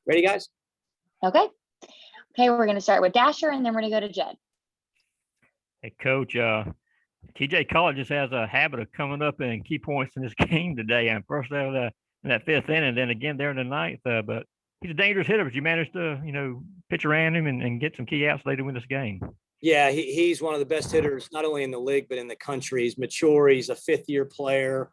Ready, guys? Okay. Okay, we're going to start with Dasher, and then we're going to go to Jed. Hey, Coach, TJ College just has a habit of coming up in key points in this game today. And first out of in that fifth inning, and then again there in the ninth. But he's a dangerous hitter, but you managed to, pitch around him and get some key outs later to win this game. Yeah, he's one of the best hitters, not only in the league, but in the country. He's mature. He's a fifth-year player.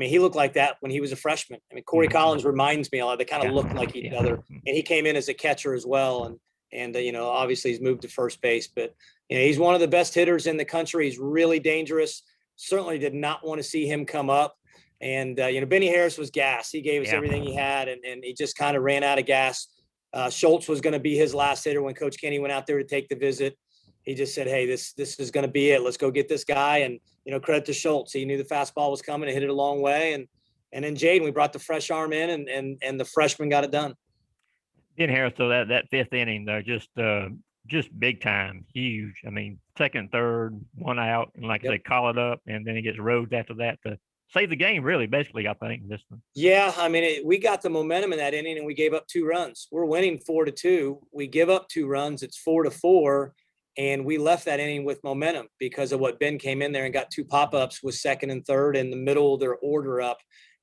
He looked like that when he was a freshman. Corey Collins reminds me a lot. They kind of look like each other. And he came in as a catcher as well. And obviously he's moved to first base. But, he's one of the best hitters in the country. He's really dangerous. Certainly did not want to see him come up. And, Benny Harris was gas. He gave us everything he had, and he just kind of ran out of gas. Schultz was going to be his last hitter when Coach Kenny went out there to take the visit. He just said, hey, this is going to be it. Let's go get this guy. And, credit to Schultz. He knew the fastball was coming and hit it a long way. And then Jaden, we brought the fresh arm in, and the freshman got it done. Ben Harris, though, that fifth inning, though, just big time, huge. Second, third, one out, and like they call it up, and then he gets Rhodes after that to save the game, really, basically, I think, this one. Yeah, we got the momentum in that inning, and we gave up 2 runs. We're winning 4-2. We give up 2 runs. It's 4-4. And we left that inning with momentum because of what Ben came in there and got 2 pop-ups with second and third in the middle of their order up.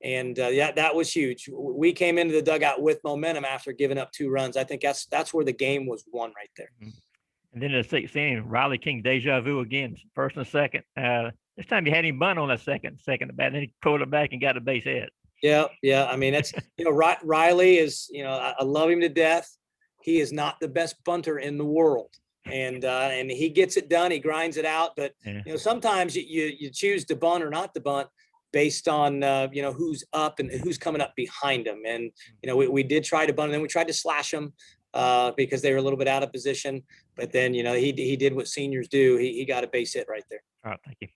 And that was huge. We came into the dugout with momentum after giving up 2 runs. I think that's where the game was won right there. And then in the sixth inning, Riley King, deja vu again, first and second. This time he had him bunt on that second at bat, and then he pulled it back and got a base hit. Yeah. That's Riley is, I love him to death. He is not the best bunter in the world. And he gets it done. He grinds it out. But, sometimes you choose to bunt or not to bunt based on, who's up and who's coming up behind him. And, we did try to bunt, and then we tried to slash them because they were a little bit out of position. But then, he did what seniors do. He got a base hit right there. All right. Thank you.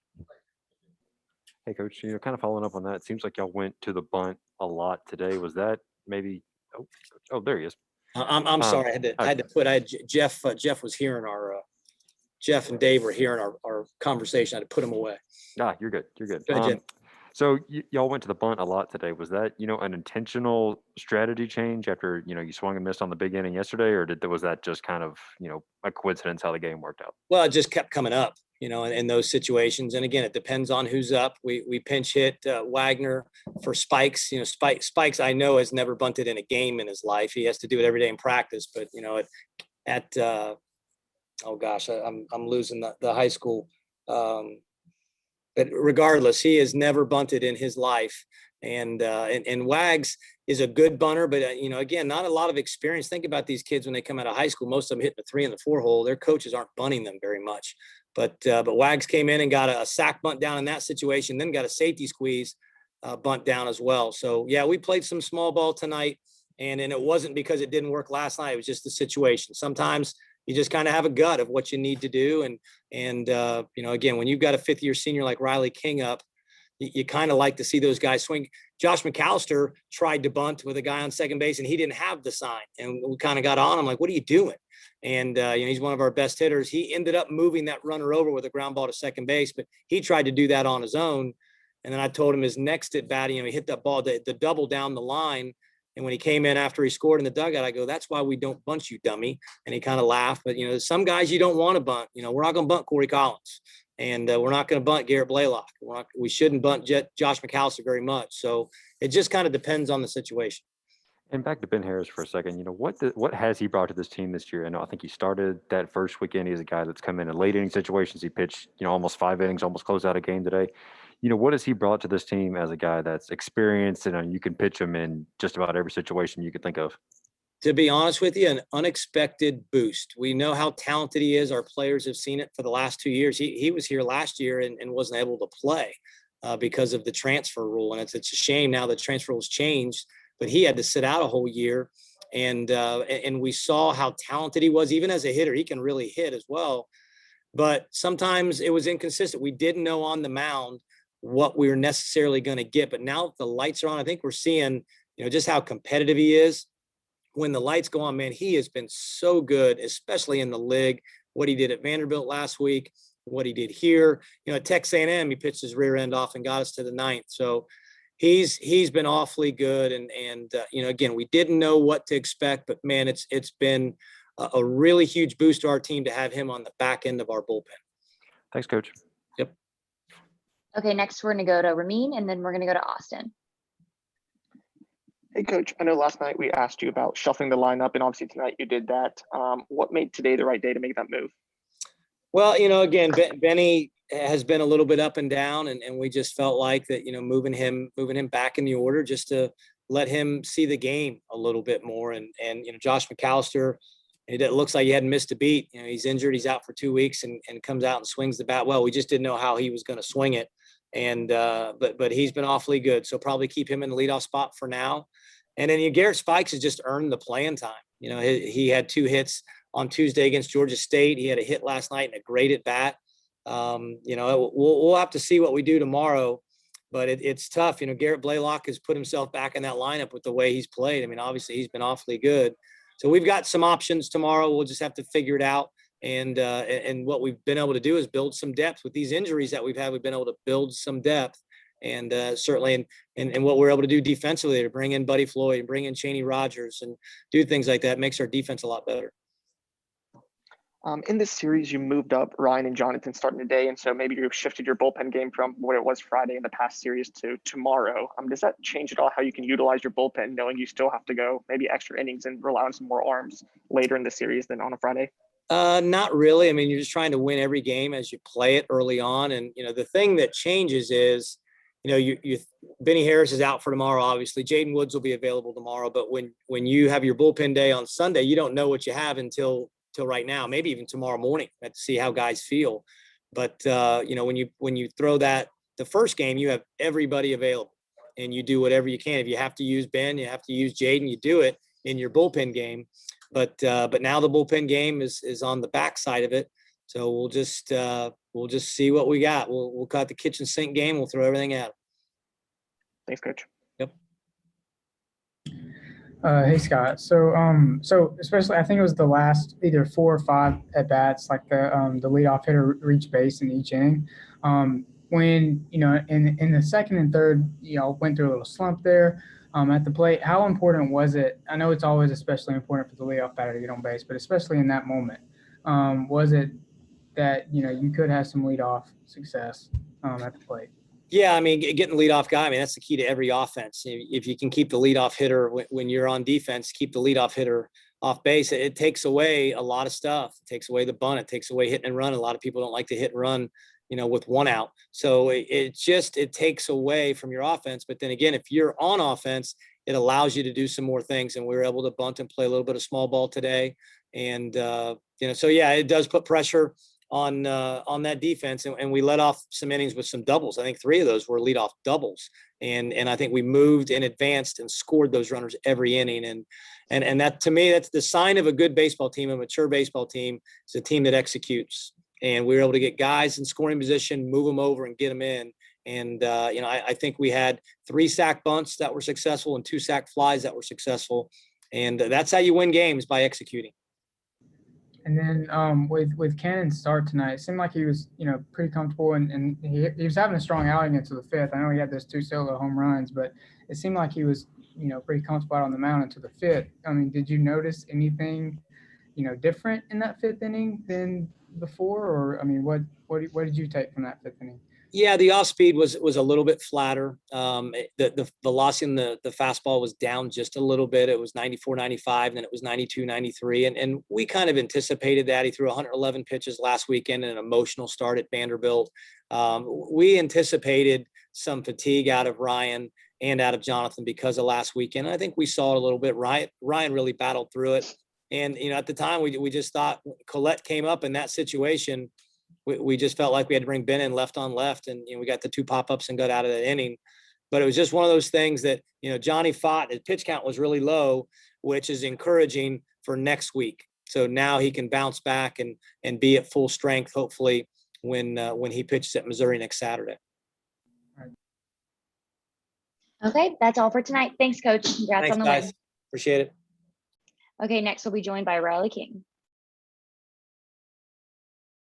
Hey, Coach, kind of following up on that, it seems like y'all went to the bunt a lot today. Was that maybe – oh, there he is. I'm sorry. I had to put Jeff was hearing Jeff and Dave were hearing our conversation. I had to put them away. You're good. You're good. Go ahead, Jen. So y'all went to the bunt a lot today. Was that, an intentional strategy change after, you swung and missed on the big inning yesterday, or was that just kind of, a coincidence how the game worked out? Well, it just kept coming up, in those situations. And again, it depends on who's up. We pinch hit Wagner for Spikes. Spikes I know has never bunted in a game in his life. He has to do it every day in practice. But I'm losing the high school. But regardless, he has never bunted in his life. And Wags is a good bunter, but again, not a lot of experience. Think about these kids when they come out of high school. Most of them hitting the 3 and the 4 hole. Their coaches aren't bunting them very much. But Wags came in and got a sack bunt down in that situation, then got a safety squeeze bunt down as well. So yeah, we played some small ball tonight, and it wasn't because it didn't work last night. It was just the situation. Sometimes you just kind of have a gut of what you need to do, and again, when you've got a 5th-year senior like Riley King up, you kind of like to see those guys swing. Josh McAllister tried to bunt with a guy on second base, and he didn't have the sign. And we kind of got on him like, what are you doing? And, he's one of our best hitters. He ended up moving that runner over with a ground ball to second base, but he tried to do that on his own. And then I told him his next at bat, he hit that ball, the double down the line. And when he came in after he scored in the dugout, I go, that's why we don't bunt you, dummy. And he kind of laughed. But, some guys you don't want to bunt. We're not going to bunt Corey Collins. And we're not going to bunt Garrett Blaylock. We shouldn't bunt Josh McAllister very much. So it just kind of depends on the situation. And back to Ben Harris for a second. What has he brought to this team this year? I think he started that first weekend. He's a guy that's come in late inning situations. He pitched, almost 5 innings, almost closed out a game today. What has he brought to this team as a guy that's experienced and you can pitch him in just about every situation you could think of? To be honest with you, an unexpected boost. We know how talented he is. Our players have seen it for the last 2 years. He was here last year and wasn't able to play because of the transfer rule. And it's a shame now the transfer rule's changed, but he had to sit out a whole year. And we saw how talented he was. Even as a hitter, he can really hit as well. But sometimes it was inconsistent. We didn't know on the mound what we were necessarily going to get. But now that the lights are on, I think we're seeing, just how competitive he is. When the lights go on, man, he has been so good, especially in the league. What he did at Vanderbilt last week, what he did here. At Texas A&M, he pitched his rear end off and got us to the 9th. So he's been awfully good. And you know, again, we didn't know what to expect, but man, it's been a really huge boost to our team to have him on the back end of our bullpen. Thanks, Coach. Yep. Okay, next we're going to go to Ramin, and then we're going to go to Austin. Hey, Coach, I know last night we asked you about shuffling the lineup, and obviously tonight you did that. What made today the right day to make that move? Well, you know, again, Benny has been a little bit up and down, and we just felt like that, you know, moving him back in the order just to let him see the game a little bit more. And you know, Josh McAllister, it looks like he hadn't missed a beat. You know, he's injured, he's out for 2 weeks, and comes out and swings the bat well. We just didn't know how he was going to swing it. And but he's been awfully good. So probably keep him in the leadoff spot for now. And then Garrett Spikes has just earned the playing time. You know, he had 2 hits on Tuesday against Georgia State. He had a hit last night and a great at bat. You know, we'll have to see what we do tomorrow, but it's tough. You know, Garrett Blaylock has put himself back in that lineup with the way he's played. I mean, obviously he's been awfully good. So we've got some options tomorrow. We'll just have to figure it out. And what we've been able to do is build some depth with these injuries that we've had. We've been able to build some depth. And certainly in what we're able to do defensively, to bring in Buddy Floyd and bring in Chaney Rogers and do things like that makes our defense a lot better. In this series, you moved up Ryan and Jonathan starting today, and so maybe you shifted your bullpen game from what it was Friday in the past series to tomorrow. Does that change at all how you can utilize your bullpen, knowing you still have to go maybe extra innings and rely on some more arms later in the series than on a Friday? Not really. I mean, you're just trying to win every game as you play it early on. And, you know, the thing that changes is, you know, Benny Harris is out for tomorrow. Obviously, Jaden Woods will be available tomorrow. But when you have your bullpen day on Sunday, you don't know what you have until right now, maybe even tomorrow morning, to see how guys feel. But you know, when you throw that the first game, you have everybody available, and you do whatever you can. If you have to use Ben, you have to use Jaden, you do it in your bullpen game. But now the bullpen game is on the backside of it. So we'll just see what we got. We'll cut the kitchen sink game. We'll throw everything at them. Thanks, Coach. Yep. Hey Scott. So especially I think it was the last either 4 or 5 at bats, like the leadoff hitter reached base in each inning. When you know in the second and third, you know, went through a little slump there at the plate. How important was it? I know it's always especially important for the leadoff batter to get on base, but especially in that moment, was it that you know you could have some leadoff success at the plate? Yeah, I mean, getting the leadoff guy, I mean, that's the key to every offense. If you can keep the leadoff hitter when you're on defense, keep the leadoff hitter off base, it takes away a lot of stuff. It takes away the bunt. It takes away hitting and run. A lot of people don't like to hit and run, you know, with 1 out. So it takes away from your offense. But then again, if you're on offense, it allows you to do some more things. And we were able to bunt and play a little bit of small ball today. And, you know, so yeah, it does put pressure on that defense, and we let off some innings with some doubles. I think 3 of those were leadoff doubles, and I think we moved and advanced and scored those runners every inning. And that, to me, that's the sign of a good baseball team. A mature baseball team is a team that executes, and we were able to get guys in scoring position, move them over, and get them in. And you know, I think we had 3 sack bunts that were successful and 2 sack flies that were successful, and that's how you win games, by executing. And then with Cannon's start tonight, it seemed like he was, you know, pretty comfortable, and he was having a strong outing into the 5th. I know he had those 2 solo home runs, but it seemed like he was, you know, pretty comfortable out on the mound into the 5th. I mean, did you notice anything, you know, different in that 5th inning than before? Or, I mean, what did you take from that 5th inning? Yeah, the off speed was a little bit flatter. The velocity in the fastball was down just a little bit. It was 94, 95, and then it was 92, 93. And we kind of anticipated that. He threw 111 pitches last weekend in an emotional start at Vanderbilt. We anticipated some fatigue out of Ryan and out of Jonathan because of last weekend. And I think we saw it a little bit. Ryan really battled through it. And, you know, at the time we just thought Collette came up in that situation. We just felt like we had to bring Ben in left on left, and you know, we got the 2 pop-ups and got out of that inning. But it was just one of those things that, you know, Johnny fought. His pitch count was really low, which is encouraging for next week. So now he can bounce back and be at full strength, hopefully, when he pitches at Missouri next Saturday. Okay, that's all for tonight. Thanks, Coach. Congrats Thanks, on the guys. win. Appreciate it. Okay, next we'll be joined by Riley King.